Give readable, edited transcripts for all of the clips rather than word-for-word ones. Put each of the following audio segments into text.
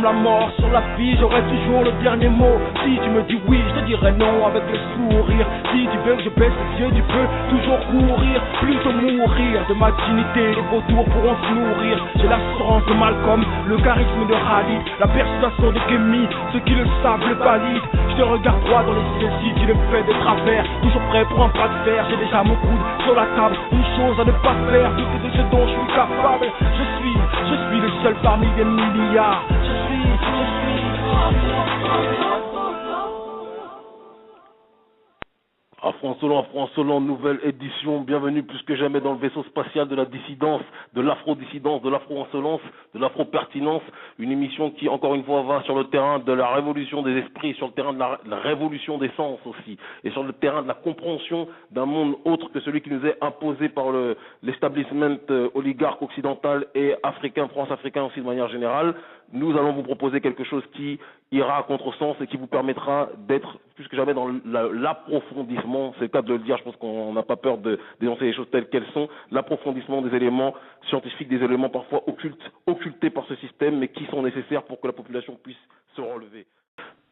la mort, sur la vie, j'aurai toujours le dernier mot. Si tu me dis oui, je te dirai non avec le sourire. Si tu veux que je baisse les yeux, tu peux toujours courir, plutôt mourir de ma dignité. Les vautours pourront se nourrir. J'ai l'assurance de Malcolm, le charisme de Khalid, la persuasion de Kémy, ceux qui le savent le valident. Je te regarde droit dans les yeux si tu le fais de travers. Toujours prêt pour un pas de fer, j'ai déjà mon coude sur la table. Une chose à ne pas faire, douter de ce dont je suis capable. Je suis le seul parmi des milliards. Je suis. Afro Insolent, nouvelle édition. Bienvenue plus que jamais dans le vaisseau spatial de la dissidence, de l'afro-dissidence, de l'afro-insolence, de l'afro-pertinence. Une émission qui, encore une fois, va sur le terrain de la révolution des esprits, sur le terrain de la révolution des sens aussi, et sur le terrain de la compréhension d'un monde autre que celui qui nous est imposé par l'establishment oligarque occidental et africain, france-africain aussi de manière générale. Nous allons vous proposer quelque chose qui ira à contresens et qui vous permettra d'être plus que jamais dans l'approfondissement, c'est le cas de le dire, je pense qu'on n'a pas peur de dénoncer les choses telles qu'elles sont, l'approfondissement des éléments scientifiques, des éléments parfois occultés par ce système, mais qui sont nécessaires pour que la population puisse se relever.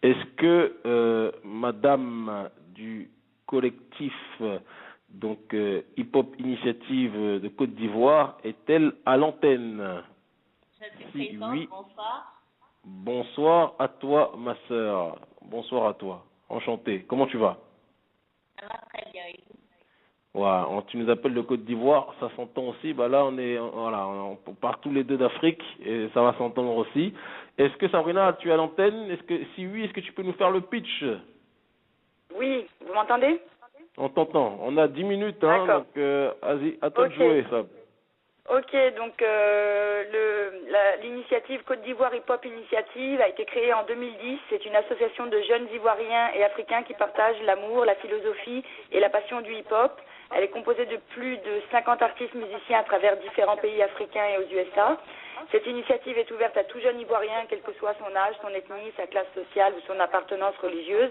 Est-ce que Madame du collectif Hip Hop Initiative de Côte d'Ivoire est-elle à l'antenne? Je suis présente, oui. Bonsoir. Bonsoir à toi, ma sœur. Bonsoir à toi. Enchanté. Comment tu vas? Ça va très bien. Ouais, tu nous appelles de Côte d'Ivoire, ça s'entend aussi. Bah là, on part tous les deux d'Afrique et ça va s'entendre aussi. Est-ce que Sabrina, tu es à l'antenne? Si oui, est-ce que tu peux nous faire le pitch? Oui, vous m'entendez? On t'entend. On a 10 minutes, hein, donc vas-y, à toi de jouer, ça. Ok, donc l'initiative Côte d'Ivoire Hip Hop Initiative a été créée en 2010. C'est une association de jeunes Ivoiriens et Africains qui partagent l'amour, la philosophie et la passion du hip-hop. Elle est composée de plus de 50 artistes musiciens à travers différents pays africains et aux USA. Cette initiative est ouverte à tout jeune Ivoirien, quel que soit son âge, son ethnie, sa classe sociale ou son appartenance religieuse.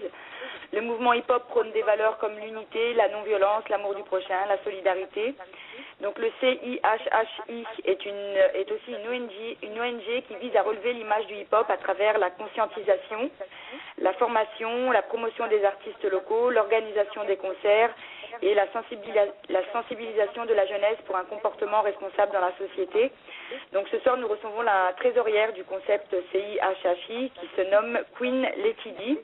Le mouvement hip-hop prône des valeurs comme l'unité, la non-violence, l'amour du prochain, la solidarité. Donc le CIHHI est aussi une ONG qui vise à relever l'image du hip-hop à travers la conscientisation, la formation, la promotion des artistes locaux, l'organisation des concerts et la sensibilisation de la jeunesse pour un comportement responsable dans la société. Donc ce soir, nous recevons la trésorière du concept CIHHI qui se nomme Queen Letidi.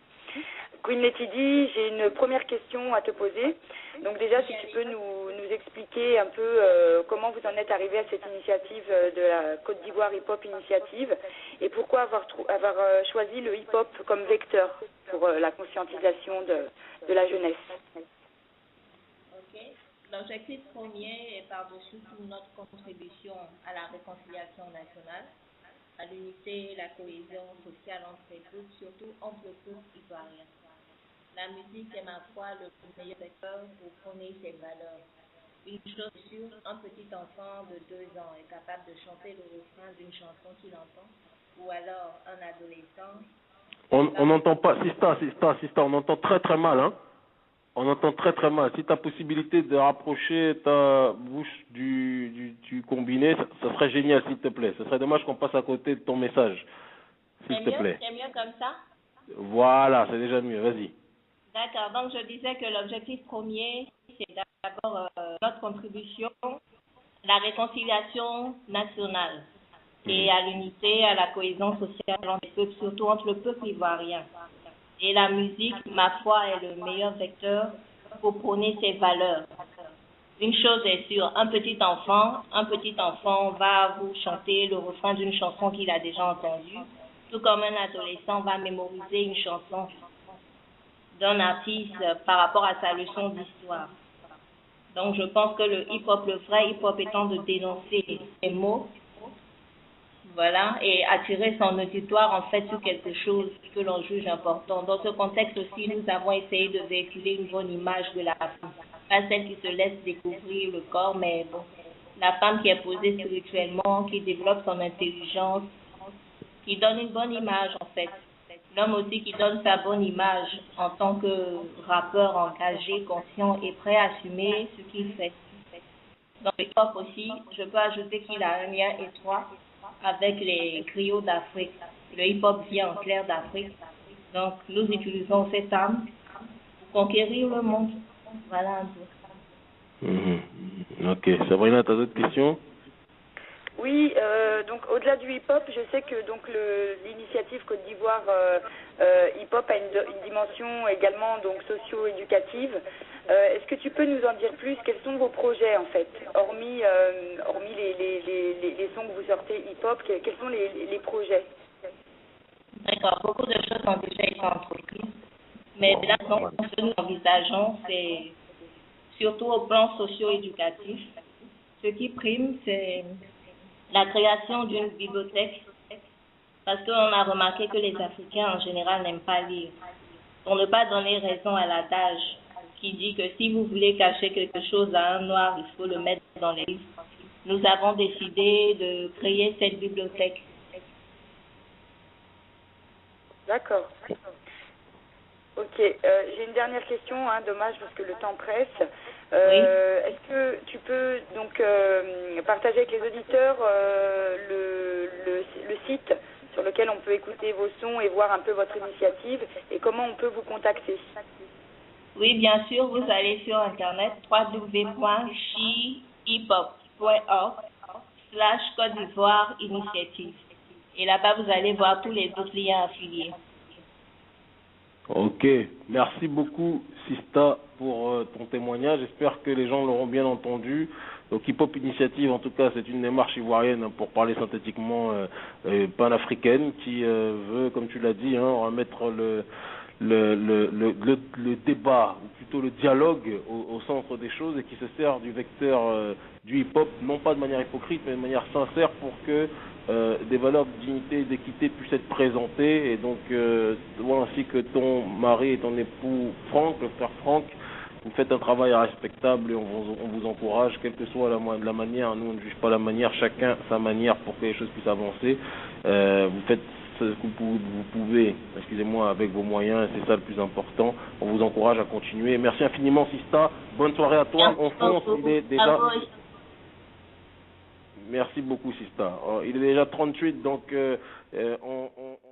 Queen Letidi, j'ai une première question à te poser. Donc déjà, si tu peux nous expliquer un peu comment vous en êtes arrivé à cette initiative de la Côte d'Ivoire Hip Hop Initiative et pourquoi avoir choisi le hip-hop comme vecteur pour la conscientisation de la jeunesse. Ok. L'objectif premier est par-dessus tout notre contribution à la réconciliation nationale, à l'unité et la cohésion sociale entre les peuples, surtout entre le peuple ivoirien. La musique est, ma foi, le meilleur vecteur pour prôner ses valeurs. Une chose sûre, un petit enfant de 2 ans est capable de chanter le refrain d'une chanson qu'il entend, ou alors un adolescent. On n'entend pas, Sista, on entend très très mal, hein. On entend très très mal. Si tu as possibilité de rapprocher ta bouche du combiné, ça serait génial, s'il te plaît. Ce serait dommage qu'on passe à côté de ton message, s'il te plaît. C'est mieux comme ça? Voilà, c'est déjà mieux, vas-y. D'accord, donc je disais que l'objectif premier, c'est d'abord notre contribution à la réconciliation nationale et à l'unité, à la cohésion sociale entre les peuples, surtout entre le peuple ivoirien. Et la musique, ma foi, est le meilleur vecteur pour prôner ses valeurs. Une chose est sûre, un petit enfant va vous chanter le refrain d'une chanson qu'il a déjà entendue, tout comme un adolescent va mémoriser une chanson d'un artiste par rapport à sa leçon d'histoire. Donc je pense que le hip-hop, le vrai hip-hop étant de dénoncer les mots, voilà, et attirer son auditoire en fait sur quelque chose que l'on juge important. Dans ce contexte aussi, nous avons essayé de véhiculer une bonne image de la femme. Pas celle qui se laisse découvrir le corps, mais bon, la femme qui est posée spirituellement, qui développe son intelligence, qui donne une bonne image en fait. L'homme aussi qui donne sa bonne image en tant que rappeur engagé, conscient et prêt à assumer ce qu'il fait. Dans le hip-hop aussi, je peux ajouter qu'il a un lien étroit avec les griots d'Afrique. le hip-hop vient en clair d'Afrique. Donc, nous utilisons cette arme pour conquérir le monde. Voilà un peu. Ok. Sabrina, tu as d'autres questions? Oui, donc au-delà du hip-hop, je sais que donc l'initiative Côte d'Ivoire hip-hop a une dimension également donc socio-éducative. Est-ce que tu peux nous en dire plus? Quels sont vos projets en fait, hormis les sons que vous sortez hip-hop, quels sont les projets? D'accord, beaucoup de choses ont déjà été entreprises, mais là, donc, ce que nous envisageons, c'est surtout au plan socio-éducatif. Ce qui prime, c'est la création d'une bibliothèque, parce qu'on a remarqué que les Africains en général n'aiment pas lire. Pour ne pas donner raison à l'adage qui dit que si vous voulez cacher quelque chose à un noir, il faut le mettre dans les livres. Nous avons décidé de créer cette bibliothèque. D'accord. Ok, j'ai une dernière question, dommage parce que le temps presse. Oui. Est-ce que tu peux donc partager avec les auditeurs le site sur lequel on peut écouter vos sons et voir un peu votre initiative et comment on peut vous contacter? Oui, bien sûr, vous allez sur internet www.chihiphop.org/Côte d'Ivoire Initiative. Et là-bas, vous allez voir tous les autres liens affiliés. Ok, merci beaucoup Sista pour ton témoignage. J'espère que les gens l'auront bien entendu. Donc Hip Hop Initiative, en tout cas, c'est une démarche ivoirienne, pour parler synthétiquement, panafricaine, qui veut, comme tu l'as dit, remettre le débat, ou plutôt le dialogue au centre des choses, et qui se sert du vecteur du hip-hop, non pas de manière hypocrite, mais de manière sincère, pour que des valeurs de dignité et d'équité puissent être présentées. Et donc, toi ainsi que ton mari et ton époux Franck, le frère Franck, vous faites un travail respectable et on vous encourage, quelle que soit la manière. Nous, on ne juge pas la manière, chacun sa manière pour que les choses puissent avancer. Vous faites ce que vous pouvez, excusez-moi, avec vos moyens, et c'est ça le plus important. On vous encourage à continuer. Merci infiniment, Sista. Bonne soirée à toi. On fonce, il est déjà... Merci beaucoup, Sista. Il est déjà 38, donc on